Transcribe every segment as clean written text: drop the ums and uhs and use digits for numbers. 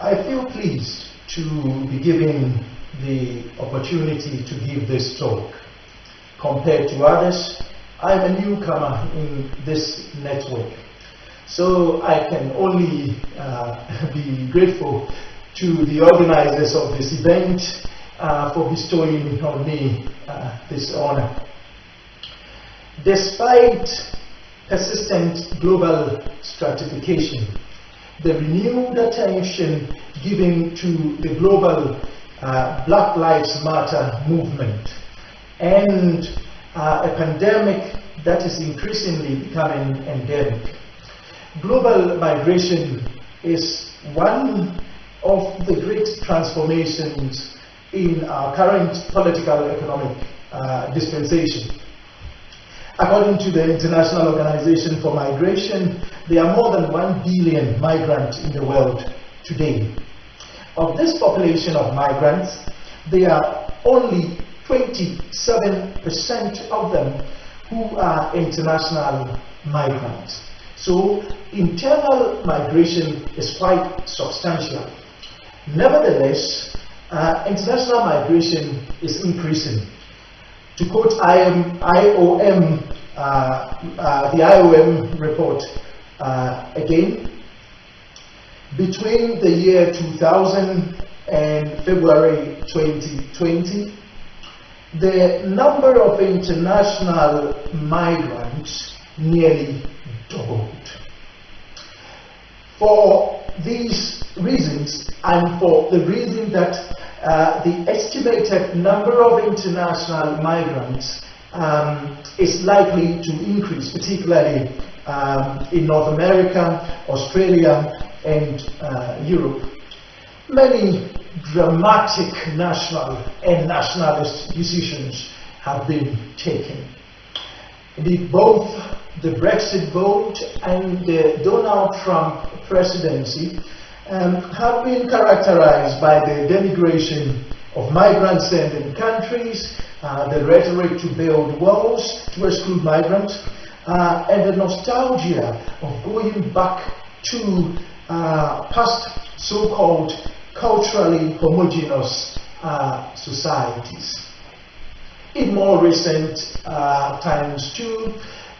I feel pleased to be given the opportunity to give this talk. Compared to others, I'm a newcomer in this network, so I can only be grateful to the organizers of this event for bestowing on me this honor. Despite persistent global stratification, the renewed attention given to the global Black Lives Matter movement, and a pandemic that is increasingly becoming endemic. Global migration is one of the great transformations in our current political economic dispensation. According to the International Organization for Migration, there are more than 1 billion migrants in the world today. Of this population of migrants, there are only 27% of them who are international migrants. So internal migration is quite substantial. Nevertheless, international migration is increasing. To quote the IOM report again, between the year 2000 and February 2020, the number of international migrants nearly doubled. For these reasons, and for the reason that the estimated number of international migrants is likely to increase, particularly in North America, Australia, and Europe, many dramatic national and nationalist decisions have been taken. Indeed, both the Brexit vote and the Donald Trump presidency have been characterized by the denigration of migrant-sending countries, the rhetoric to build walls to exclude migrants, and the nostalgia of going back to past so-called culturally homogeneous societies. In more recent times too,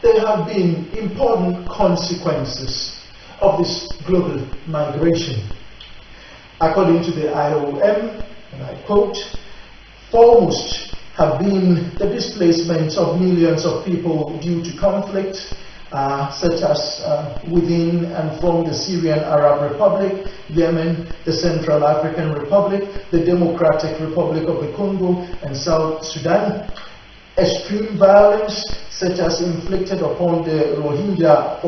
there have been important consequences of this global migration. According to the IOM, and I quote, foremost have been the displacement of millions of people due to conflict, such as within and from the Syrian Arab Republic, Yemen, the Central African Republic, the Democratic Republic of the Congo, and South Sudan. Extreme violence, such as inflicted upon the Rohingya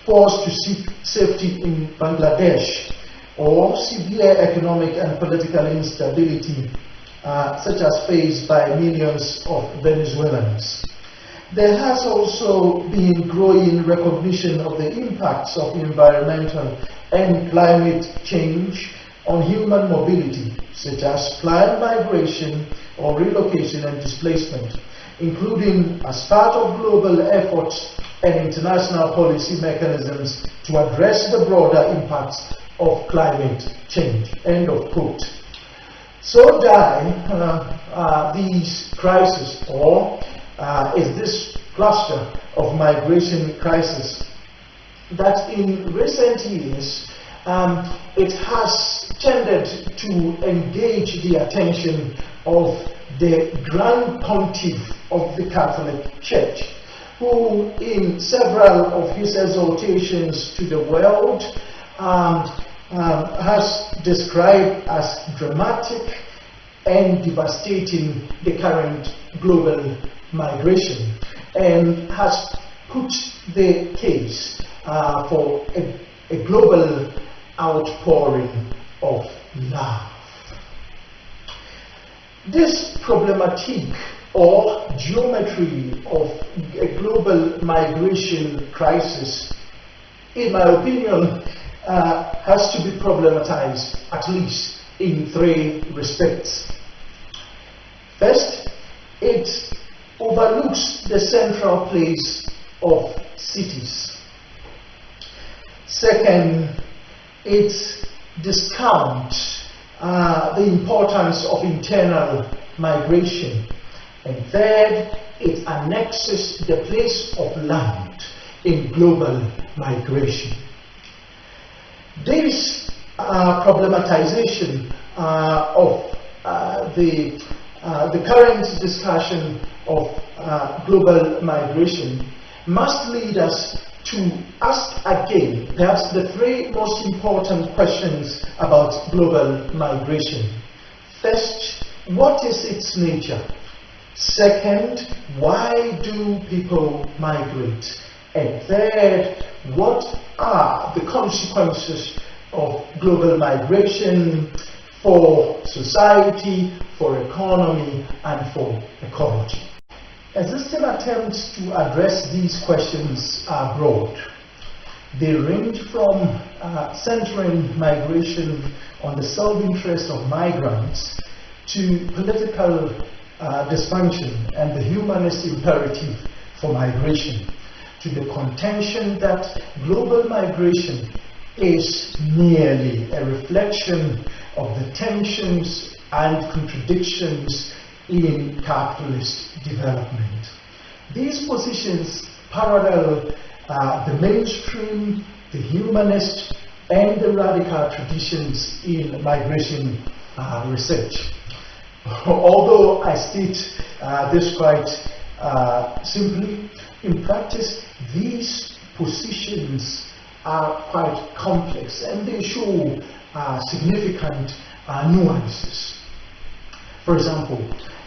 forced to seek safety in Bangladesh, or severe economic and political instability, such as faced by millions of Venezuelans. There has also been growing recognition of the impacts of environmental and climate change on human mobility, such as planned migration or relocation and displacement, including as part of global efforts and international policy mechanisms to address the broader impacts of climate change. End of quote. So die these crises, or is this cluster of migration crisis that in recent years it has tended to engage the attention of the Grand Pontiff of the Catholic Church, who in several of his exhortations to the world has described as dramatic and devastating the current global migration, and has put the case for a global outpouring of love. This problematic or geometry of a global migration crisis, in my opinion, has to be problematized at least in 3 respects. First, it overlooks the central place of cities. Second, it discounts the importance of internal migration. And third, it annexes the place of land in global migration. This problematization of the current discussion of global migration must lead us to ask again, perhaps the three most important questions about global migration. First, what is its nature? Second, why do people migrate? And third, what are the consequences of global migration for society, for economy, and for ecology? Existing attempts to address these questions are broad. They range from centering migration on the self-interest of migrants to political dysfunction and the humanist imperative for migration, to the contention that global migration is merely a reflection of the tensions and contradictions in capitalist development. These positions parallel the mainstream, the humanist, and the radical traditions in migration research. Although I state this quite simply, in practice, these positions are quite complex and they show significant nuances. For example,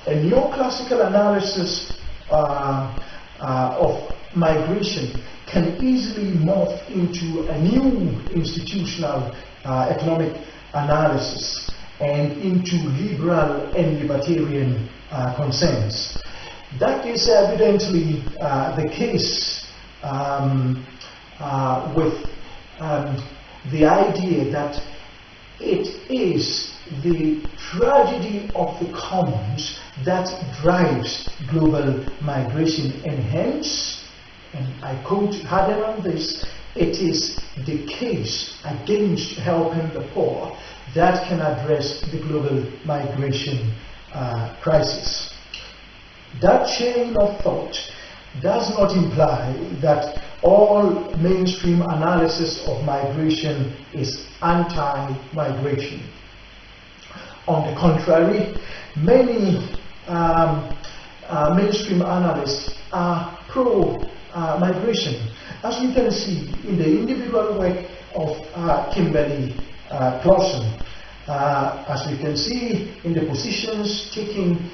a neoclassical analysis of migration can easily morph into a new institutional economic analysis and into liberal and libertarian concerns. That is evidently the case with the idea that it is the tragedy of the commons that drives global migration, and hence, and I quote Harden on this, it is the case against helping the poor that can address the global migration crisis. That chain of thought does not imply that all mainstream analysis of migration is anti-migration. On the contrary, many mainstream analysts are pro-migration, as we can see in the individual work of Kimberly Clausen, as we can see in the positions taken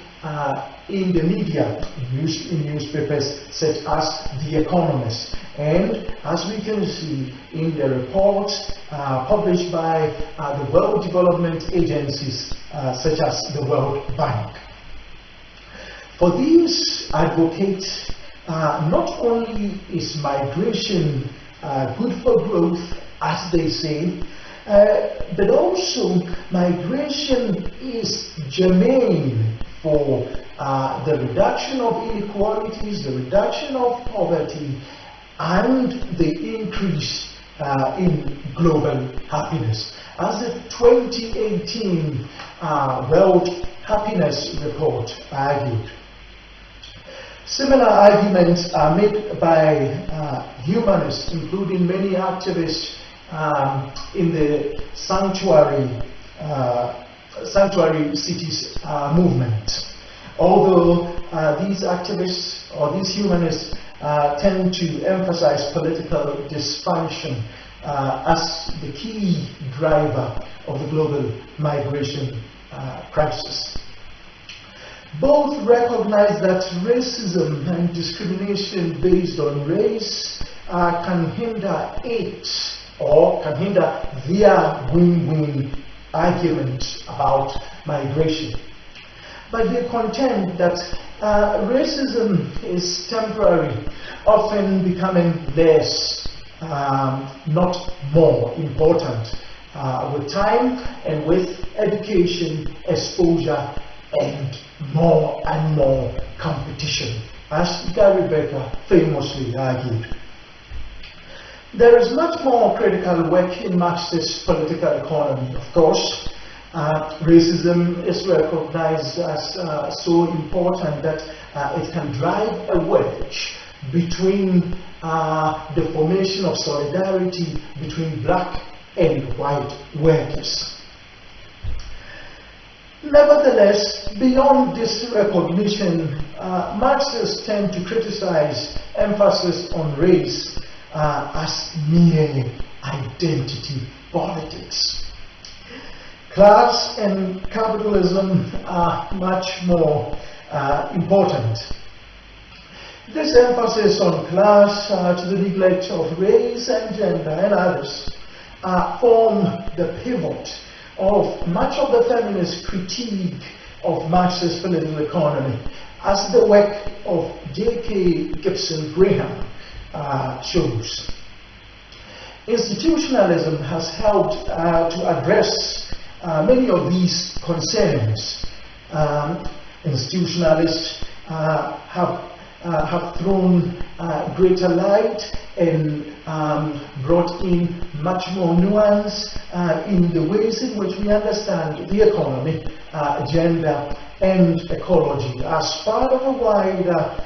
in the media, in newspapers such as The Economist, and as we can see in the reports published by the World Development Agencies such as the World Bank. For these advocates, not only is migration good for growth, as they say, but also migration is germane for the reduction of inequalities, the reduction of poverty, and the increase in global happiness. As the 2018 World Happiness Report argued. Similar arguments are made by humanists, including many activists in the sanctuary cities movement. Although these activists or these humanists tend to emphasize political dysfunction as the key driver of the global migration crisis. Both recognize that racism and discrimination based on race can hinder it, or can hinder their win-win argument about migration. But they contend that racism is temporary, often becoming less, not more important, with time and with education, exposure, and more competition, as Gary Becker famously argued. There is much more critical work in Marxist political economy, of course. Racism is recognized as so important that it can drive a wedge between the formation of solidarity between black and white workers. Nevertheless, beyond this recognition, Marxists tend to criticize emphasis on race as mere identity politics. Class and capitalism are much more important. This emphasis on class to the neglect of race and gender and others form the pivot of much of the feminist critique of Marxist political economy, as the work of J.K. Gibson Graham shows. Institutionalism has helped to address many of these concerns. Institutionalists have thrown greater light and brought in much more nuance in the ways in which we understand the economy, gender, and ecology as part of a wider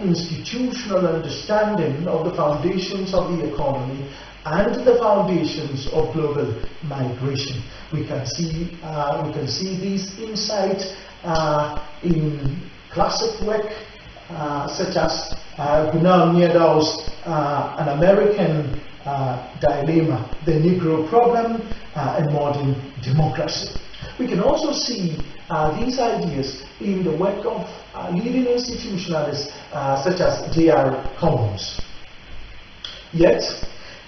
institutional understanding of the foundations of the economy and the foundations of global migration. We can see these insights in classic work such as Gunnar Myrdal's An American Dilemma, The Negro Problem and Modern Democracy. We can also see these ideas in the work of leading institutionalists such as J.R. Combs. Yet,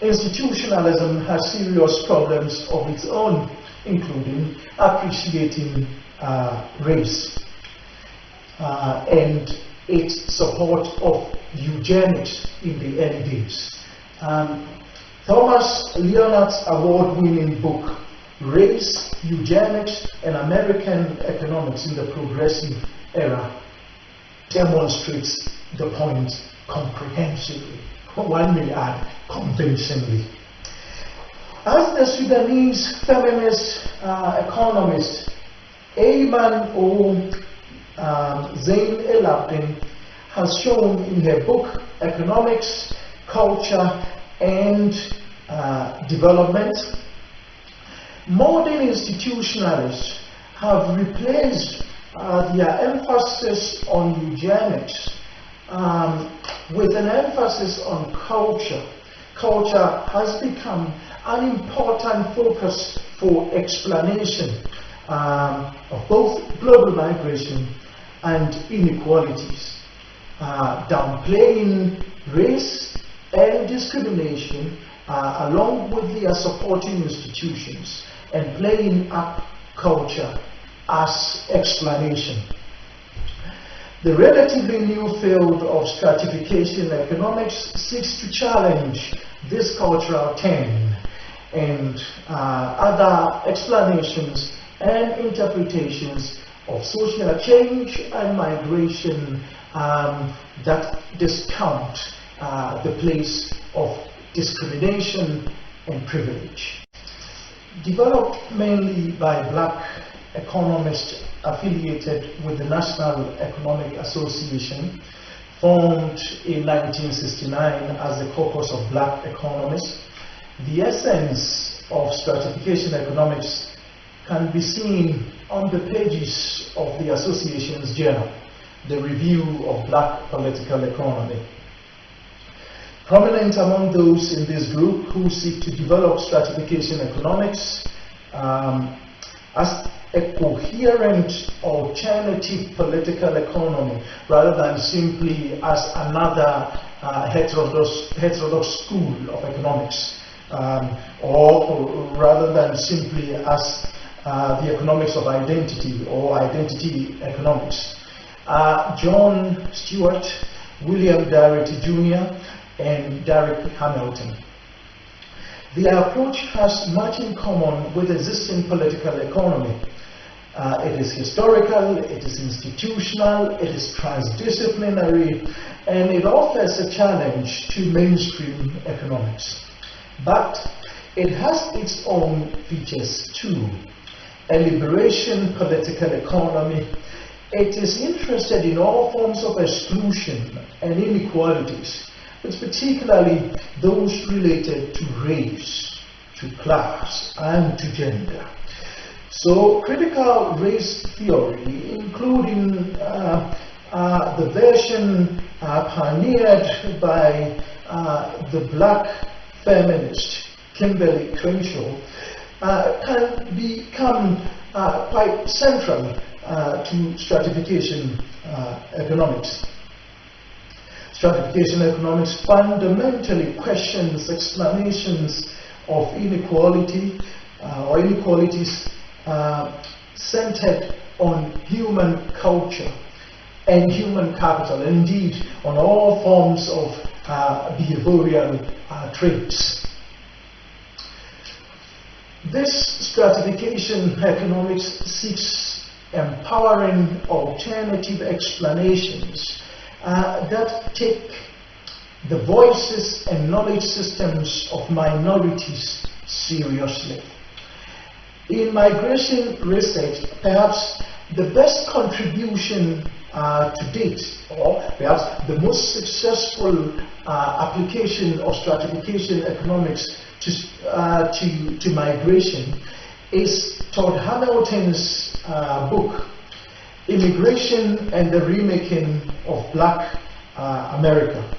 institutionalism has serious problems of its own, including appreciating race and its support of eugenics in the early days. Thomas Leonard's award-winning book, Race, Eugenics, and American Economics in the Progressive Era, demonstrates the point comprehensively, one may add convincingly. As the Sudanese feminist economist Ayman O. Zain El-Abidin has shown in her book Economics, Culture, and Development, modern institutionalists have replaced their emphasis on eugenics with an emphasis on culture. Culture has become an important focus for explanation of both global migration and inequalities, downplaying race and discrimination along with their supporting institutions, and playing up culture as explanation. The relatively new field of stratification economics seeks to challenge this cultural turn and other explanations and interpretations of social change and migration that discount the place of discrimination and privilege. Developed mainly by black economists affiliated with the National Economic Association, formed in 1969 as the Caucus of Black Economists, the essence of stratification economics can be seen on the pages of the association's journal, The Review of Black Political Economy. Prominent among those in this group who seek to develop stratification economics as a coherent alternative political economy rather than simply as another heterodox school of economics, or rather than simply as the economics of identity or identity economics. John Stewart, William Darity Jr., and Derek Hamilton. Their approach has much in common with existing political economy, It is historical, it is institutional, it is transdisciplinary, and it offers a challenge to mainstream economics. But it has its own features too. A liberation political economy. It is interested in all forms of exclusion and inequalities, but particularly those related to race, to class, and to gender. So critical race theory, including the version pioneered by the black feminist Kimberly Crenshaw, can become quite central to stratification economics. Stratification economics fundamentally questions explanations of inequality or inequalities centered on human culture and human capital, and indeed on all forms of behavioral traits. This stratification economics seeks empowering alternative explanations that take the voices and knowledge systems of minorities seriously. In migration research, perhaps the best contribution to date, or perhaps the most successful application of stratification economics to migration is Todd Hamilton's book, Immigration and the Remaking of Black America.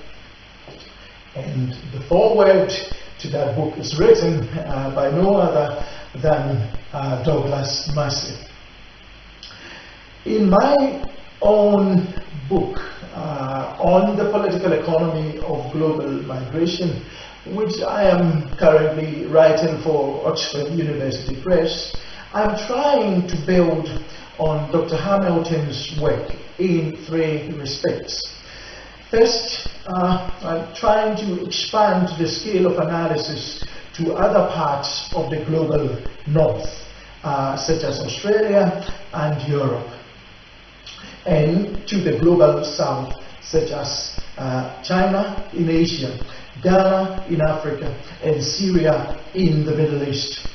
And the foreword to that book is written by no other than Douglas Massey. In my own book on the political economy of global migration, which I am currently writing for Oxford University Press, I'm trying to build on Dr. Hamilton's work in three respects. First, I'm trying to expand the scale of analysis to other parts of the global north, such as Australia and Europe, and to the global south, such as China in Asia, Ghana in Africa, and Syria in the Middle East.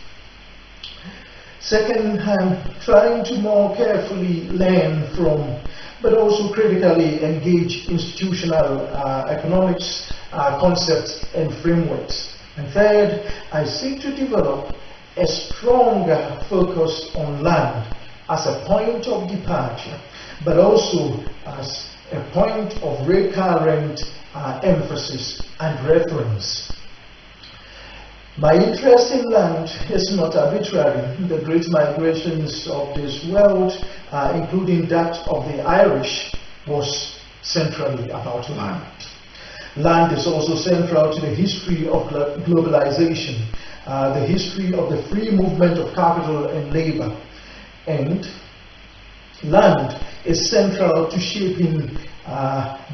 Second, I'm trying to more carefully learn from, but also critically engage institutional economics concepts and frameworks. And third, I seek to develop a stronger focus on land as a point of departure, but also as a point of recurrent emphasis and reference. My interest in land is not arbitrary. The great migrations of this world, including that of the Irish, was centrally about land. Land is also central to the history of globalization, the history of the free movement of capital and labor. And land is central to shaping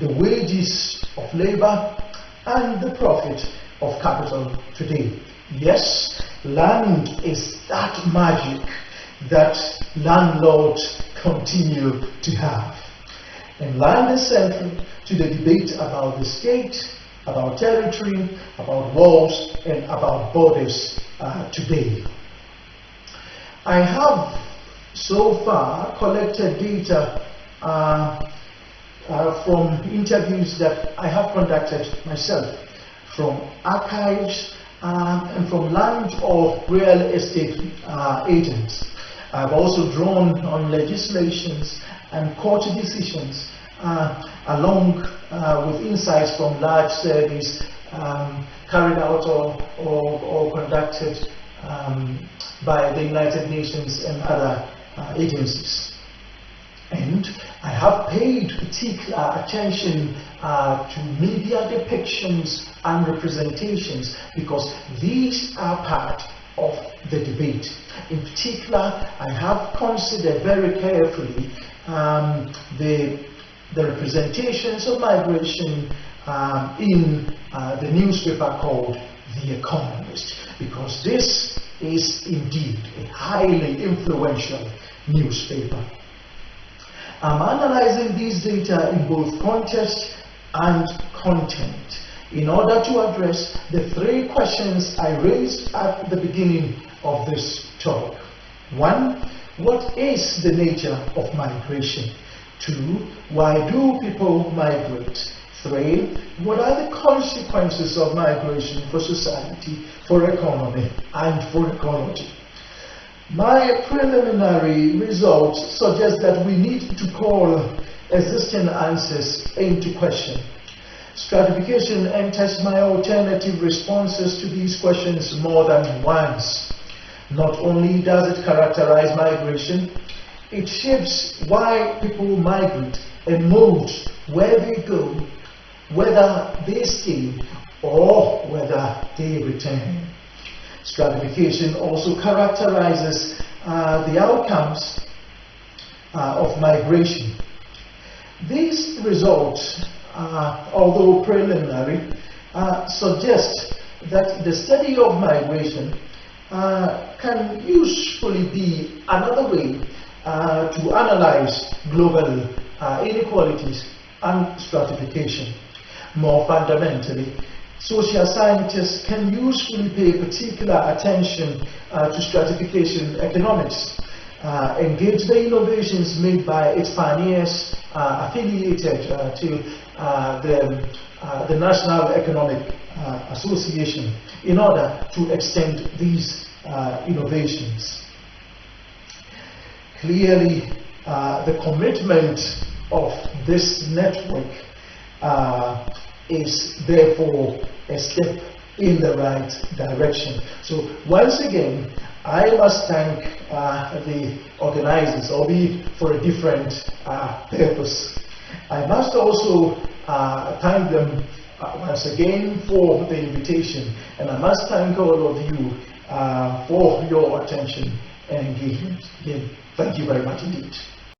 the wages of labor and the profit of capital today. Yes, land is that magic that landlords continue to have. And land is central to the debate about the state, about territory, about walls, and about borders today. I have so far collected data from interviews that I have conducted myself, from archives and from land or real estate agents. I've also drawn on legislations and court decisions along with insights from large surveys carried out or conducted by the United Nations and other agencies. And I have paid particular attention to media depictions and representations because these are part of the debate. In particular, I have considered very carefully the representations of migration in the newspaper called The Economist, because this is indeed a highly influential newspaper. I'm analyzing these data in both context and content in order to address the three questions I raised at the beginning of this talk. 1. What is the nature of migration? 2. Why do people migrate? 3. What are the consequences of migration for society, for economy, and for ecology? My preliminary results suggest that we need to call existing answers into question. Stratification enters my alternative responses to these questions more than once. Not only does it characterize migration, it shapes why people migrate and molds where they go, whether they stay or whether they return. Stratification also characterizes the outcomes of migration. These results, although preliminary, suggest that the study of migration can usefully be another way to analyze global inequalities and stratification. More fundamentally, social scientists can usefully pay particular attention to stratification economics, engage the innovations made by its pioneers affiliated to the National Economic Association in order to extend these innovations. Clearly, the commitment of this network is therefore a step in the right direction. So once again, I must thank the organizers, albeit for a different purpose. I must also thank them once again for the invitation, and I must thank all of you for your attention and engagement. Again, thank you very much indeed.